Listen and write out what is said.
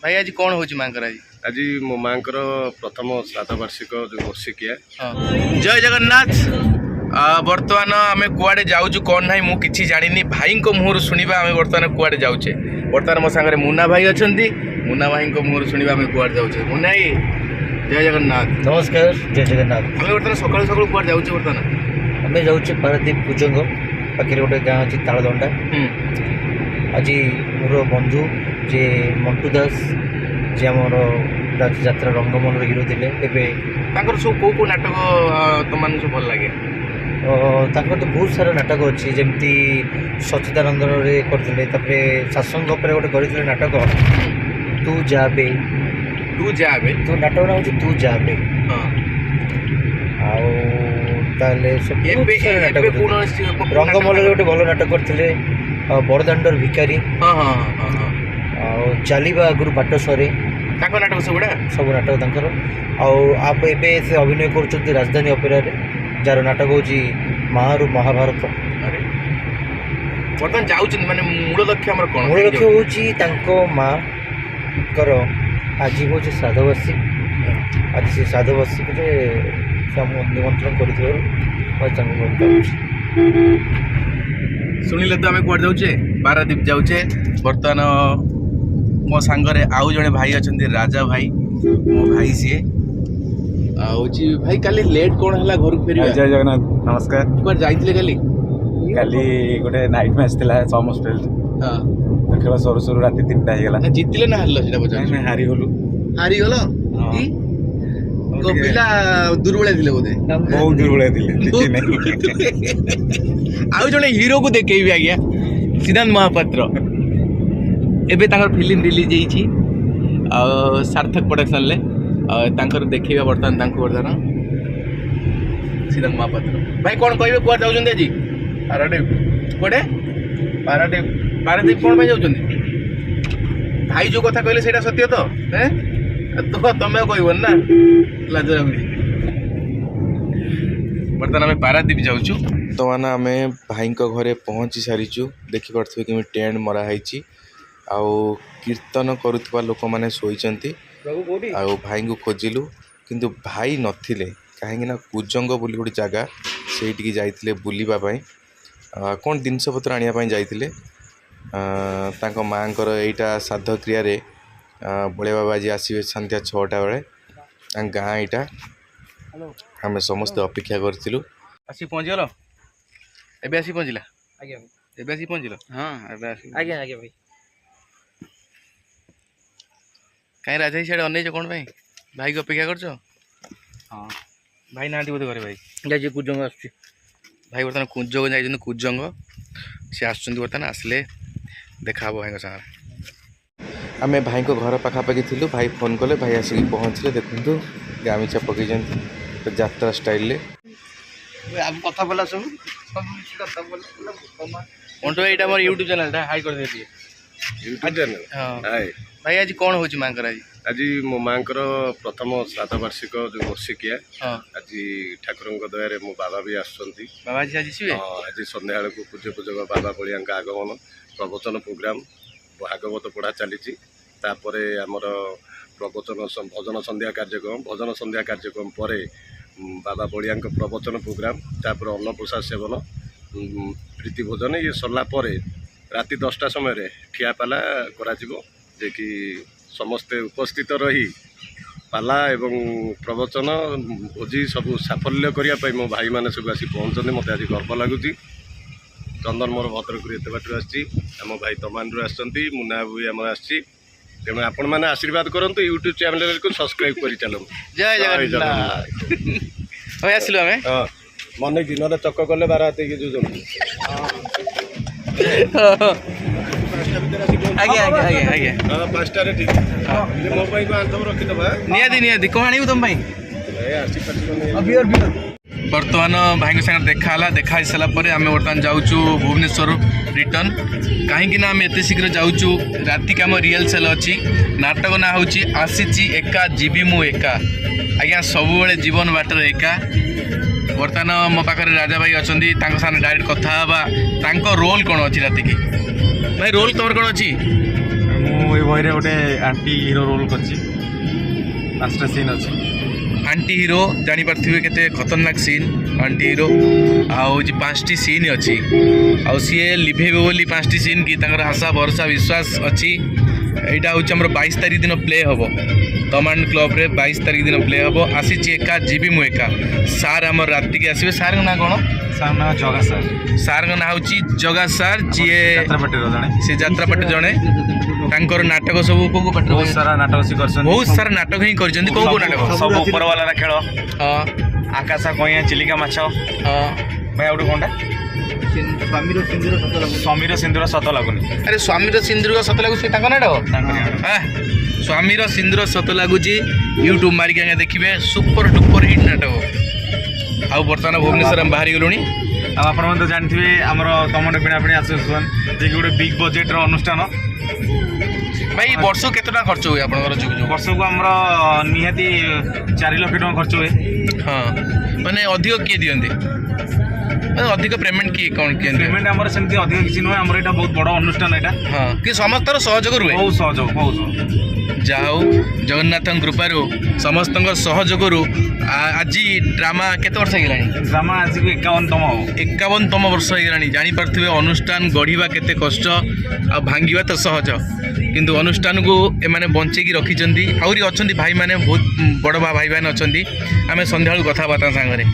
भाई आज कौन हो मांकर आज मो माँ प्रथम श्राद्ध वार्षिक जो वर्षिकिया जय जगन्नाथ। बर्तमान आम कुआडे जाऊँ कौन ना मुझे जानी भाई मुहर शुणा आम बर्तमान कुआडे जाऊे। बर्तमान मो सागर मुन्ना भाई अच्छा मुन्ना भाई मुहर शुणा आम कुआडे जाऊे। मुन्ना भाई जय जगन्नाथ। नमस्कार जय जगन्नाथ। आम बर्तमान सकाल सकाल कुआडे जाऊे। बर्तमान आम जाऊे पारादीप कुजंग पाखे गोटे गाँ अच्छी तालदंडा। आज मोर बंधु जे मंटू दास जे आम राजयात्रा रंगमन हिरो थे सब कौ कौ नाटक तुम सब भल लगे? तो बहुत सारा नाटक अच्छी जमती सच्चिदानंदन करते शासन गोटे करते नाटक तू जाबे तू जाबे तो नाटक ना हूँ तू जाबे रंगमल गोटे भल नाटक करते बड़दाण्डर भिकारी चलवा आगुरी बाट सरे नाटक सब नाटक आप से अभिनय कर राजधानी अपेरा जार नाटक हूँ महारु महाभारत। बर्तमान जाऊँ माने मूल लक्ष्य आम कौन? मूल लक्ष्य हूँ माँ कर आज हूँ श्राद्धवार्षिक। आज से श्राद्धवार्षिक निमंत्रण कर शुणिले तो आम कुआड जाऊे पारादीप जाऊे। बर्तमान मो सांगरे आउ जड़े भाई अच्छा राजा भाई मो भाई सी भाई काली लेट कौन है घर फेर? जय जगन्नाथ नमस्कार। कुआड जाइतिले काली? काली गोटे नाइट मैच थिला समस्टेल खेल सरू सरू राति 3टा हो गला। जितिले ना हारलो सेटा पचार? हारी गलु। हारी गलो की को पिला दुर्बल थिले बोधे? बहुत दुर्बल थिले देखि नै। आउ जड़े हीरो को देखेबी आज्ञा सिद्धांत महापात्र एबे तांकर फिल्म रिलीज होईची सार्थक प्रोडक्शन ले तांकर देखिबा बर्तमान तांको बर्तमान सिद्धांत महापात्र। भाई कौन कहबे कुआ जाउछन जी? पारादीप कोडे पारादीप पारादीप कौन भाई जाउछन? भाई जो कथा कहले सेटा सत्य तो हैं तो तमे कहबन ना लाजरा मिली। बर्तमान आम पारादीप जाऊँ तो मैंने आम भाई घरे पहुँची सारीचु। देखिपे कि टेंट मराही आउ कीर्तन करुवा लोक मैंने शोचती भाई को खोजिलु किंतु भाई नथिले कहीं कुजंग बोली गोटे जगह से जाइए बुलवाई कौन जिनस पत्र आने जाइए माँ यहीटा श्राद्ध क्रिया बड़े बाबा आज आसवे सन्ध्या 6टा बेले गाँ यहाँ आम समस्त अपेक्षा करूँ। आसी पहुँचीगल एबे आसी पहुँचला? आज्ञा एबे आसी पहुँचल? हाँ एबे आसी। आज्ञा आज्ञा भाई कहीं राजा ही साइड अनेज कौन भाई? भाई को अपेक्षा कर? हाँ भाई ना बोधे घरे? भाई जाइए कुजंग आस भाई बर्तमान कुजंग जाइए कुजंग सी आसुँच बर्तमान आसले देखा भाई सागर। आम भाई को घर पाखापाखि थी भाई फोन कले भाई आसिक पहुँचले देखु गामिछा पकई यात्रा स्टाइल कथा बोला सब मंटू भाई मोर यूट्यूब चैनल हाई कर दे यूट्यूब चैनल। हाय भाई आज कौन हो मांकर? आज मो माँ प्रथम श्राद्ध वार्षिक जो वर्षिकिया आज ठाकुर दया मो बाबा भी आसुँच। बाबा आज आज संध्या को पूज्य पूजक बाबा बलिया आगमन प्रवचन प्रोग्राम भागवत पढ़ा चली आमर प्रवचन भजन संध्या कार्यक्रम भजन संध्या कार्यक्रम पर बाबा बलिया प्रवचन प्रोग्राम तापर अन्नप्रसाद सेवन प्रीति भोजन ये सरला राति 10टा समय ठियापाला करा जे कि समस्ते उपस्थित रही पाला एवं प्रवचन भोजी सब साफल्य करने मो भाई मैंने सब आसी पहुँचते मत आज गर्व लगुच। चंदन मोर भद्रक एत बाट आम भाई तमान मुन्ना भी आम आसी तेणु आपण मैंने आशीर्वाद करूँ यूट्यूब चैनल को सब्सक्राइब कर चलूँ। जय जगन्नाथ। आसिलु आमे हाँ मन दिन चक कले 12 हाथ जो आगे आगे आगे आगे हाँ 5टा ठीक मो भाई को आंतम रखीदबा नियादी नियादी कौन आनिबु तुम भाई? बर्तमान भाई संगे देखा सारापर आम बर्तमान जाऊँ भुवनेश्वर रिटर्न कहीं आम एत शीघ्र जाऊँ राति आम रिहर्सल अच्छी नाटक ना हूँ आसी एका जीवी मु एका आज्ञा सबुबले जीवन बाटर एका। बर्तमान मो पाखे राजा भाई अच्छा सामने डायरेक्ट कथा रोल कौन अच्छी राति की? भाई रोल तुम कौन अच्छी? ମୁଁ ଏଇ ବହିରେ ଗୋଟେ ଆଣ୍ଟି ହିରୋ ରୋଲ୍ କରିଛି 5ଟା ସିନ୍ ଅଛି आंटी हिरो जापारे केते खतरनाक सीन आंटी हिरो आउ 5टी सीन अच्छी आउ सी लिभेबे बोली 5टी सीन की आशा भरोसा विश्वास अच्छी यहाँ हूँ 22 तारीख दिन प्ले हम कमांड क्लब रे 22 तारीख दिन प्ले हम आसी एका जीवी मु एका सार आम राति के आसवे सार ना कौन सार ना जगा सार ना हूँ जगा सार जी से जात्रापाटी जड़े तांकर नाटक सब बहुत सारा नाटक सी करछन बहुत सारा नाटक ही करछन को नाटक सब ऊपर वाला खेल हाँ आकाशा कइया चिलिका माछ हाँ भाई आउट कोनटा स्वामीर सिंदूर सत लगुनि अरे स्वामीर सिंदूर सत लगुच नाटक स्वामीर सिंदूर सत लगुच यूट्यूब मारिक आगे देखिए सुपर डुपर हिट नाटक आउ बर्तमान भुवनेश्वर हम बाहरी गलुणी आपण तो जानथिबे हमर कमांड पिणापिणी एसोसिएशन जे गोटे बिग बजेट रो अनुष्ठान भाई वर्ष केतना खर्च हुए आपनकर वर्ष को हमर निहाती 4 लाख टका खर्च हुए हाँ माने अधिक किए दियंती अधिक पेमेंट किए कौन किए पेमेंट हमर सेमती अधिक किछि न हमर एटा बहुत बड़ अनुष्ठान एटा हाँ कि समस्तर सहयोग रुए बहुत सहयोग बहुत जाओ जगन्नाथ कृपा समस्त सहयोग आज ड्रामा केते वर्ष हो ड्रामा आज 51तम वर्ष हो जापारे अनुष्ठान गढ़ा केते कष्ट आ भांगा तो सहज किंतु अनुष्ठान को एमाने बंचेकी रखिंट आहरी अच्छा भाई मैंने बहुत बड़ भाई मैंने अच्छा आम संध्या कथबार्ता सांगे